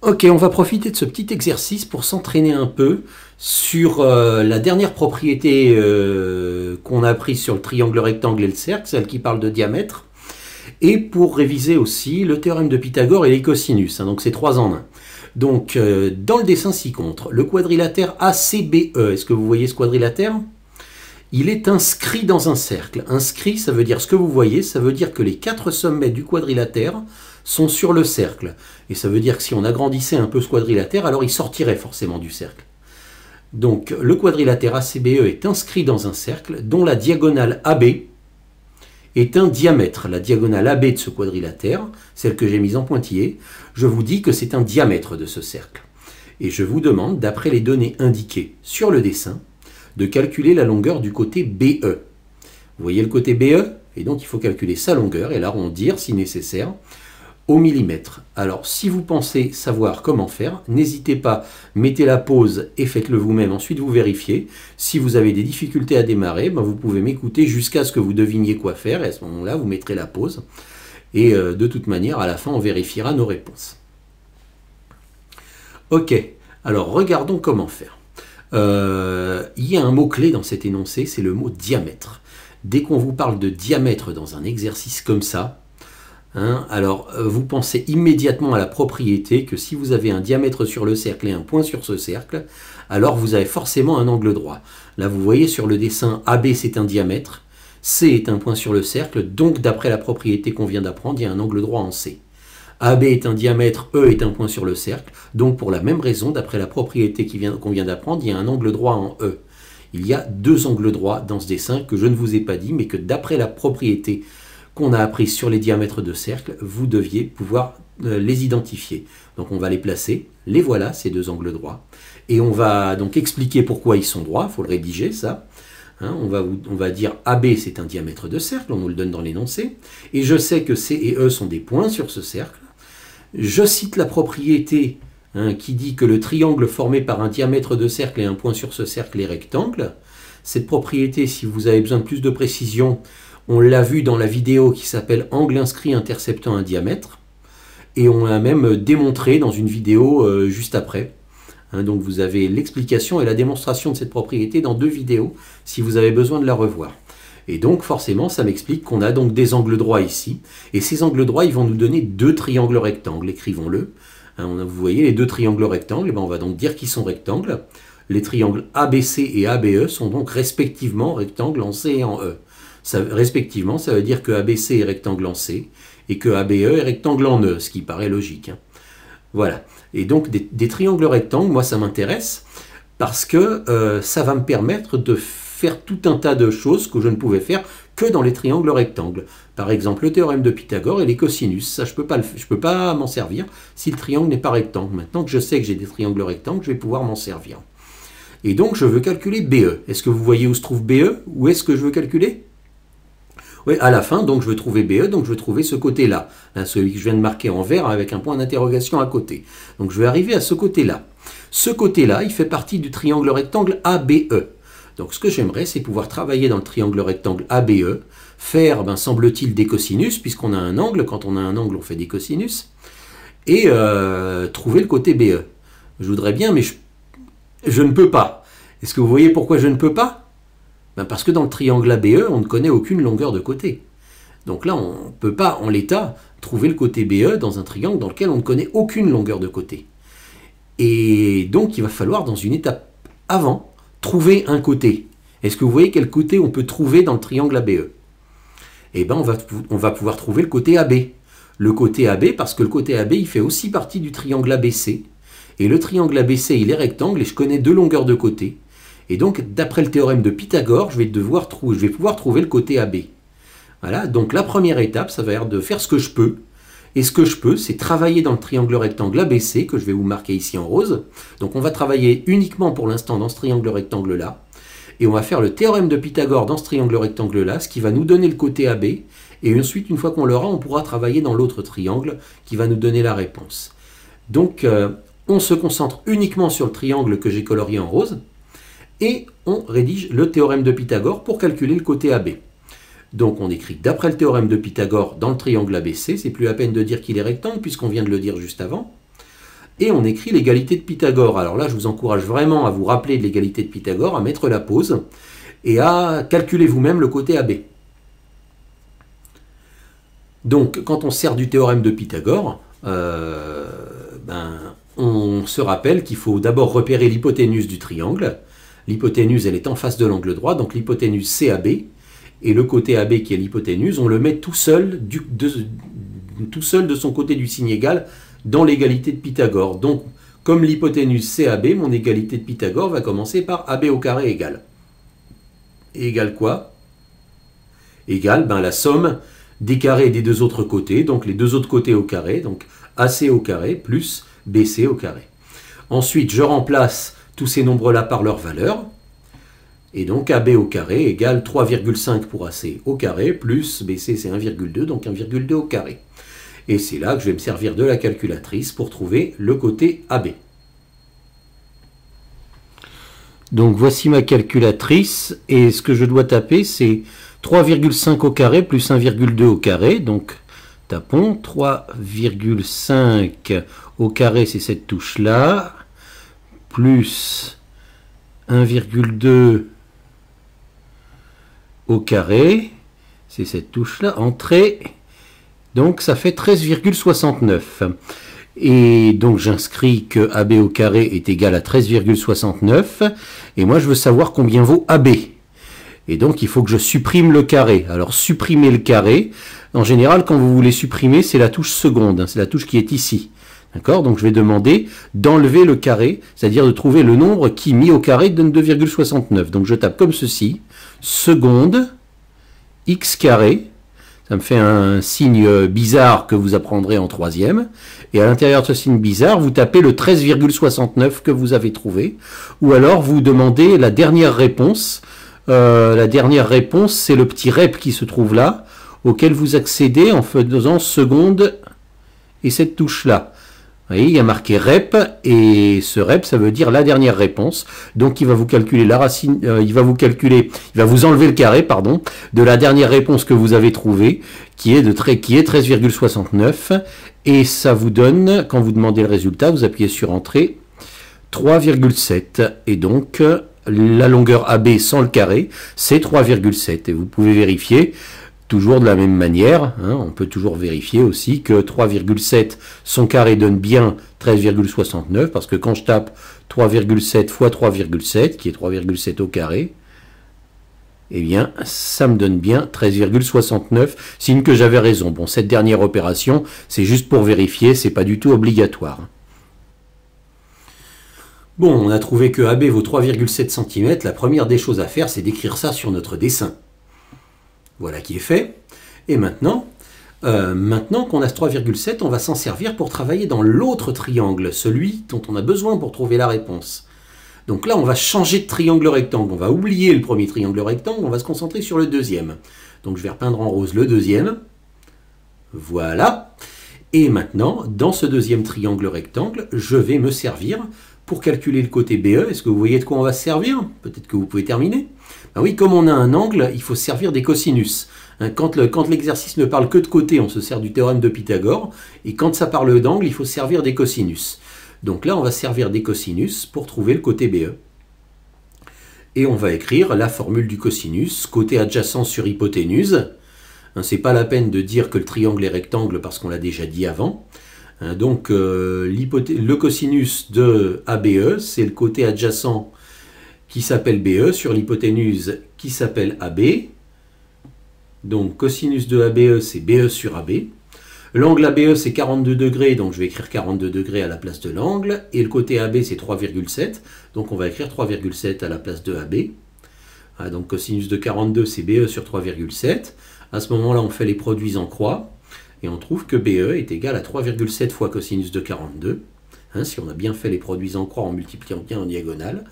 Ok, on va profiter de ce petit exercice pour s'entraîner un peu sur la dernière propriété qu'on a apprise sur le triangle rectangle et le cercle, celle qui parle de diamètre, et pour réviser aussi le théorème de Pythagore et les cosinus, donc c'est 3 en 1. Donc dans le dessin ci-contre, le quadrilatère ACBE, est-ce que vous voyez ce quadrilatère? Il est inscrit dans un cercle. Inscrit, ça veut dire ce que vous voyez, ça veut dire que les 4 sommets du quadrilatère sont sur le cercle. Et ça veut dire que si on agrandissait un peu ce quadrilatère, alors il sortirait forcément du cercle. Donc le quadrilatère ACBE est inscrit dans un cercle dont la diagonale AB est un diamètre. La diagonale AB de ce quadrilatère, celle que j'ai mise en pointillé, je vous dis que c'est un diamètre de ce cercle. Et je vous demande, d'après les données indiquées sur le dessin, de calculer la longueur du côté BE. Vous voyez le côté BE? Et donc il faut calculer sa longueur et l'arrondir si nécessaire au millimètre. Alors si vous pensez savoir comment faire, n'hésitez pas, mettez la pause et faites-le vous-même, ensuite vous vérifiez. Si vous avez des difficultés à démarrer, vous pouvez m'écouter jusqu'à ce que vous deviniez quoi faire et à ce moment-là vous mettrez la pause. Et de toute manière à la fin on vérifiera nos réponses. Ok, alors regardons comment faire. Il y a un mot-clé dans cet énoncé, c'est le mot diamètre. Dès qu'on vous parle de diamètre dans un exercice comme ça, alors vous pensez immédiatement à la propriété que si vous avez un diamètre sur le cercle et un point sur ce cercle, alors vous avez forcément un angle droit. Là vous voyez sur le dessin, AB c'est un diamètre, C est un point sur le cercle, donc d'après la propriété qu'on vient d'apprendre, il y a un angle droit en C. AB est un diamètre, E est un point sur le cercle, donc pour la même raison, d'après la propriété qu'on vient d'apprendre, il y a un angle droit en E. Il y a 2 angles droits dans ce dessin que je ne vous ai pas dit, mais que d'après la propriété qu'on a apprise sur les diamètres de cercle, vous deviez pouvoir les identifier. Donc on va les placer, les voilà ces 2 angles droits, et on va donc expliquer pourquoi ils sont droits, il faut le rédiger ça. On va dire AB c'est un diamètre de cercle, on nous le donne dans l'énoncé, et je sais que C et E sont des points sur ce cercle. Je cite la propriété qui dit que le triangle formé par un diamètre de cercle et un point sur ce cercle est rectangle. Cette propriété, si vous avez besoin de plus de précision, on l'a vu dans la vidéo qui s'appelle Angle inscrit interceptant un diamètre. Et on l'a même démontré dans une vidéo juste après. Donc vous avez l'explication et la démonstration de cette propriété dans 2 vidéos si vous avez besoin de la revoir. Et donc forcément ça m'explique qu'on a donc des angles droits ici, et ces angles droits ils vont nous donner 2 triangles rectangles, écrivons-le. Vous voyez les 2 triangles rectangles, on va donc dire qu'ils sont rectangles. Les triangles ABC et ABE sont donc respectivement rectangles en C et en E. Respectivement ça veut dire que ABC est rectangle en C, et que ABE est rectangle en E, ce qui paraît logique. Voilà, et donc des triangles rectangles, moi ça m'intéresse, parce que ça va me permettre de faire tout un tas de choses que je ne pouvais faire que dans les triangles rectangles. Par exemple, le théorème de Pythagore et les cosinus. Ça, je ne peux pas m'en servir si le triangle n'est pas rectangle. Maintenant que je sais que j'ai des triangles rectangles, je vais pouvoir m'en servir. Et donc, je veux calculer BE. Est-ce que vous voyez où se trouve BE? Où est-ce que je veux calculer? Oui, à la fin, donc je veux trouver BE, donc je veux trouver ce côté-là. Celui que je viens de marquer en vert avec un point d'interrogation à côté. Donc, je vais arriver à ce côté-là. Ce côté-là, il fait partie du triangle rectangle ABE. Donc ce que j'aimerais, c'est pouvoir travailler dans le triangle rectangle ABE, faire, semble-t-il, des cosinus, puisqu'on a un angle, quand on a un angle, on fait des cosinus, et trouver le côté BE. Je voudrais bien, mais je ne peux pas. Est-ce que vous voyez pourquoi je ne peux pas? Parce que dans le triangle ABE, on ne connaît aucune longueur de côté. Donc là, on ne peut pas, en l'état, trouver le côté BE dans un triangle dans lequel on ne connaît aucune longueur de côté. Et donc, il va falloir, dans une étape avant, trouver un côté. Est-ce que vous voyez quel côté on peut trouver dans le triangle ABE? Eh bien, on va pouvoir trouver le côté AB. Le côté AB, parce que le côté AB, il fait aussi partie du triangle ABC. Et le triangle ABC, il est rectangle, et je connais 2 longueurs de côté. Et donc, d'après le théorème de Pythagore, je vais pouvoir trouver le côté AB. Voilà, donc la première étape, ça va être de faire ce que je peux. Et ce que je peux, c'est travailler dans le triangle rectangle ABC, que je vais vous marquer ici en rose. Donc on va travailler uniquement pour l'instant dans ce triangle rectangle-là. Et on va faire le théorème de Pythagore dans ce triangle rectangle-là, ce qui va nous donner le côté AB. Et ensuite, une fois qu'on l'aura, on pourra travailler dans l'autre triangle qui va nous donner la réponse. Donc on se concentre uniquement sur le triangle que j'ai colorié en rose. Et on rédige le théorème de Pythagore pour calculer le côté AB. Donc on écrit d'après le théorème de Pythagore dans le triangle ABC, c'est plus la peine de dire qu'il est rectangle puisqu'on vient de le dire juste avant. et on écrit l'égalité de Pythagore. Alors là, je vous encourage vraiment à vous rappeler de l'égalité de Pythagore, à mettre la pause et à calculer vous-même le côté AB. Donc, quand on sert du théorème de Pythagore, on se rappelle qu'il faut d'abord repérer l'hypoténuse du triangle. L'hypoténuse, elle est en face de l'angle droit, donc l'hypoténuse c'est AB, et le côté AB qui est l'hypoténuse, on le met tout seul de son côté du signe égal dans l'égalité de Pythagore. Donc, comme l'hypoténuse c'est AB, mon égalité de Pythagore va commencer par AB au carré égale. Et égale quoi? Égale la somme des carrés des deux autres côtés, donc les deux autres côtés au carré, donc AC au carré plus BC au carré. Ensuite, je remplace tous ces nombres-là par leur valeur, et donc AB au carré égale 3,5 pour AC au carré, plus BC c'est 1,2, donc 1,2 au carré. Et c'est là que je vais me servir de la calculatrice pour trouver le côté AB. Donc voici ma calculatrice, et ce que je dois taper c'est 3,5 au carré plus 1,2 au carré, donc tapons 3,5 au carré, c'est cette touche-là, plus 1,2 au carré, c'est cette touche-là, entrée, donc ça fait 13,69. Et donc j'inscris que AB au carré est égal à 13,69, et moi je veux savoir combien vaut AB. Et donc, il faut que je supprime le carré. Alors, supprimer le carré, en général, quand vous voulez supprimer, c'est la touche seconde. C'est la touche qui est ici. D'accord? Donc, je vais demander d'enlever le carré, c'est-à-dire de trouver le nombre qui, mis au carré, donne 2,69. Donc, je tape comme ceci. Seconde, x carré. Ça me fait un signe bizarre que vous apprendrez en troisième. Et à l'intérieur de ce signe bizarre, vous tapez le 13,69 que vous avez trouvé. Ou alors, vous demandez la dernière réponse. La dernière réponse, c'est le petit rep qui se trouve là, auquel vous accédez en faisant seconde et cette touche-là. Vous voyez, il y a marqué rep, et ce rep, ça veut dire la dernière réponse. Donc, il va vous calculer la racine, il va vous enlever le carré, pardon, de la dernière réponse que vous avez trouvée, qui est 13,69, et ça vous donne, quand vous demandez le résultat, vous appuyez sur Entrée, 3,7, et donc la longueur AB sans le carré, c'est 3,7. Et vous pouvez vérifier toujours de la même manière. On peut toujours vérifier aussi que 3,7, son carré donne bien 13,69, parce que quand je tape 3,7 fois 3,7, qui est 3,7 au carré, eh bien, ça me donne bien 13,69, signe que j'avais raison. Bon, cette dernière opération, c'est juste pour vérifier, c'est pas du tout obligatoire. Bon, on a trouvé que AB vaut 3,7 cm. La première des choses à faire, c'est d'écrire ça sur notre dessin. Voilà qui est fait. Et maintenant qu'on a ce 3,7, on va s'en servir pour travailler dans l'autre triangle, celui dont on a besoin pour trouver la réponse. Donc là, on va changer de triangle rectangle. On va oublier le premier triangle rectangle, on va se concentrer sur le deuxième. Donc je vais repeindre en rose le deuxième. Voilà. Et maintenant, dans ce deuxième triangle rectangle, je vais me servir pour calculer le côté BE. Est-ce que vous voyez de quoi on va se servir? Peut-être que vous pouvez terminer. Ben oui, comme on a un angle, il faut se servir des cosinus. Quand l'exercice ne parle que de côté, on se sert du théorème de Pythagore. Et quand ça parle d'angle, il faut se servir des cosinus. Donc là, on va se servir des cosinus pour trouver le côté BE. Et on va écrire la formule du cosinus, côté adjacent sur hypoténuse. C'est pas la peine de dire que le triangle est rectangle parce qu'on l'a déjà dit avant. Donc le cosinus de ABE, c'est le côté adjacent qui s'appelle BE sur l'hypoténuse qui s'appelle AB. Donc cosinus de ABE, c'est BE sur AB. L'angle ABE, c'est 42 degrés, donc je vais écrire 42 degrés à la place de l'angle. Et le côté AB, c'est 3,7, donc on va écrire 3,7 à la place de AB. Donc cosinus de 42, c'est BE sur 3,7. À ce moment-là, on fait les produits en croix. Et on trouve que BE est égal à 3,7 fois cosinus de 42. Si on a bien fait les produits en croix en multipliant bien en diagonale.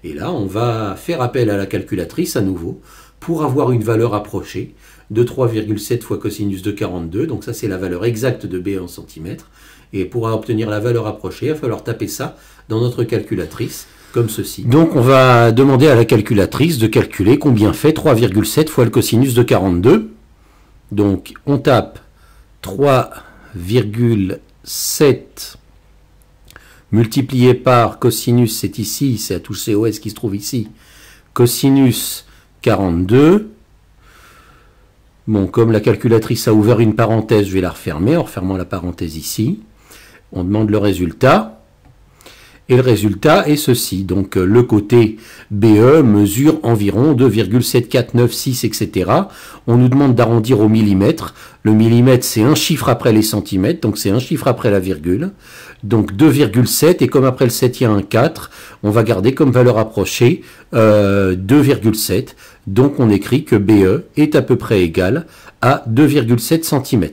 Et là, on va faire appel à la calculatrice à nouveau pour avoir une valeur approchée de 3,7 fois cosinus de 42. Donc ça, c'est la valeur exacte de BE en centimètres. Et pour obtenir la valeur approchée, il va falloir taper ça dans notre calculatrice, comme ceci. Donc on va demander à la calculatrice de calculer combien fait 3,7 fois le cosinus de 42. Donc on tape 3,7 multiplié par cosinus, c'est ici, c'est la touche COS qui se trouve ici, cosinus 42. Bon, comme la calculatrice a ouvert une parenthèse, je vais la refermer en refermant la parenthèse ici. On demande le résultat. Et le résultat est ceci. Donc le côté BE mesure environ 2,7496, etc. On nous demande d'arrondir au millimètre. Le millimètre, c'est un chiffre après les centimètres, donc c'est un chiffre après la virgule. Donc 2,7, et comme après le 7, il y a un 4, on va garder comme valeur approchée 2,7. Donc on écrit que BE est à peu près égal à 2,7 cm.